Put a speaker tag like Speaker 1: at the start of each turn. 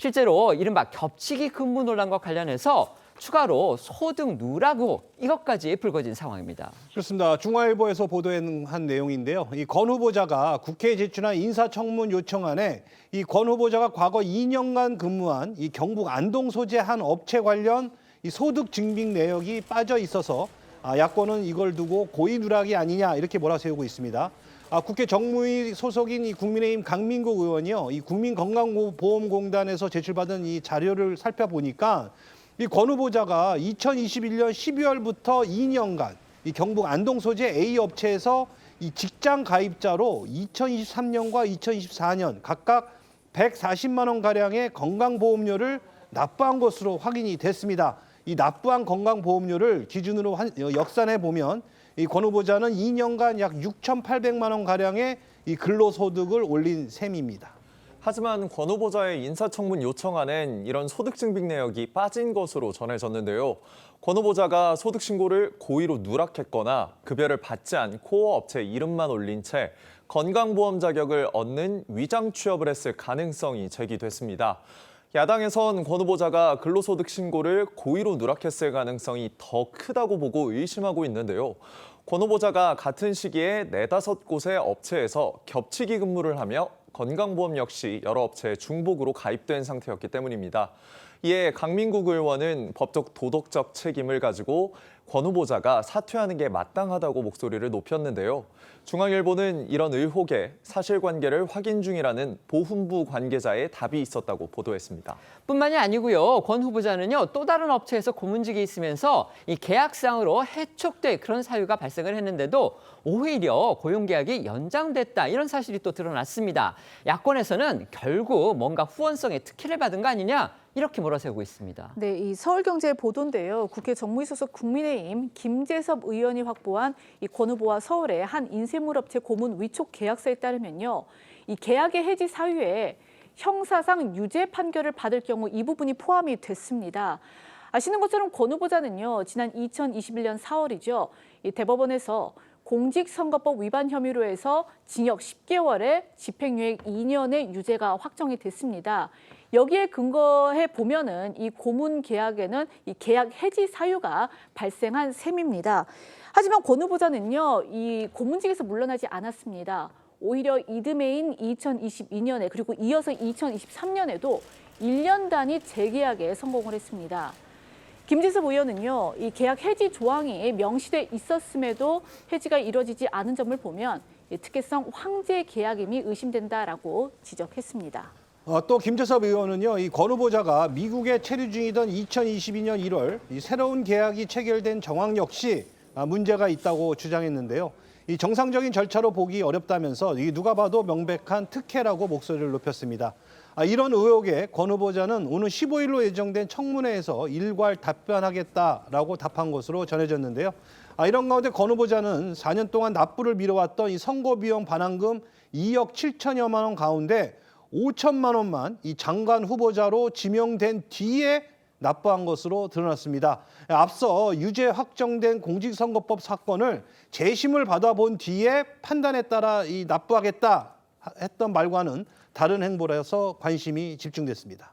Speaker 1: 실제로 이른바 겹치기 근무 논란과 관련해서 추가로 소득 누락 이것까지 불거진 상황입니다.
Speaker 2: 그렇습니다. 중앙일보에서 보도한 내용인데요. 이 권 후보자가 국회에 제출한 인사청문 요청안에 이 권 후보자가 과거 2년간 근무한 이 경북 안동 소재 한 업체 관련 이 소득 증빙 내역이 빠져 있어서 야권은 이걸 두고 고의 누락이 아니냐 이렇게 몰아세우고 있습니다. 국회 정무위 소속인 이 국민의힘 강민국 의원이요, 이 국민건강보험공단에서 제출받은 이 자료를 살펴보니까 이 권 후보자가 2021년 12월부터 2년간 이 경북 안동 소재 A 업체에서 이 직장 가입자로 2023년과 2024년 각각 140만 원 가량의 건강보험료를 납부한 것으로 확인이 됐습니다. 이 납부한 건강보험료를 기준으로 역산해 보면 이 권 후보자는 2년간 약 6,800만 원 가량의 이 근로소득을 올린 셈입니다.
Speaker 3: 하지만 권 후보자의 인사청문 요청안엔 이런 소득증빙 내역이 빠진 것으로 전해졌는데요. 권 후보자가 소득 신고를 고의로 누락했거나 급여를 받지 않고 업체 이름만 올린 채 건강보험 자격을 얻는 위장 취업을 했을 가능성이 제기됐습니다. 야당에선 권 후보자가 근로소득 신고를 고의로 누락했을 가능성이 더 크다고 보고 의심하고 있는데요. 권 후보자가 같은 시기에 4-5곳의 업체에서 겹치기 근무를 하며 건강보험 역시 여러 업체에 중복으로 가입된 상태였기 때문입니다. 이에 강민국 의원은 법적 도덕적 책임을 가지고 권 후보자가 사퇴하는 게 마땅하다고 목소리를 높였는데요. 중앙일보는 이런 의혹에 사실관계를 확인 중이라는 보훈부 관계자의 답이 있었다고 보도했습니다.
Speaker 1: 뿐만이 아니고요. 권 후보자는요, 또 다른 업체에서 고문직이 있으면서 이 계약상으로 해촉될 그런 사유가 발생을 했는데도 오히려 고용계약이 연장됐다 이런 사실이 또 드러났습니다. 야권에서는 결국 뭔가 후원성에 특혜를 받은 거 아니냐 이렇게 몰아세우고 있습니다.
Speaker 4: 네, 이 서울경제 보도인데요. 국회 정무위 소속 국민의힘 김재섭 의원이 확보한 이 권 후보와 서울의 한 인쇄물업체 고문 위촉 계약서에 따르면요, 이 계약의 해지 사유에 형사상 유죄 판결을 받을 경우 이 부분이 포함이 됐습니다. 아시는 것처럼 권 후보자는요, 지난 2021년 4월이죠. 이 대법원에서 공직선거법 위반 혐의로 해서 징역 10개월에 집행유예 2년의 유죄가 확정이 됐습니다. 여기에 근거해 보면은 이 고문 계약에는 이 계약 해지 사유가 발생한 셈입니다. 하지만 권 후보자는요, 이 고문직에서 물러나지 않았습니다. 오히려 이듬해인 2022년에 그리고 이어서 2023년에도 1년 단위 재계약에 성공을 했습니다. 김재섭 의원은요, 이 계약 해지 조항이 명시돼 있었음에도 해지가 이뤄지지 않은 점을 보면 특혜성 황제 계약임이 의심된다라고 지적했습니다.
Speaker 2: 또 김재섭 의원은요, 이 권 후보자가 미국에 체류 중이던 2022년 1월 이 새로운 계약이 체결된 정황 역시 문제가 있다고 주장했는데요. 이 정상적인 절차로 보기 어렵다면서 이 누가 봐도 명백한 특혜라고 목소리를 높였습니다. 이런 의혹에 권 후보자는 오늘 15일로 예정된 청문회에서 일괄 답변하겠다라고 답한 것으로 전해졌는데요. 이런 가운데 권 후보자는 4년 동안 납부를 미뤄왔던 이 선거비용 반환금 2억 7천여만 원 가운데 5천만 원만 이 장관 후보자로 지명된 뒤에 납부한 것으로 드러났습니다. 앞서 유죄 확정된 공직선거법 사건을 재심을 받아본 뒤에 판단에 따라 이 납부하겠다 했던 말과는 다른 행보라서 관심이 집중됐습니다.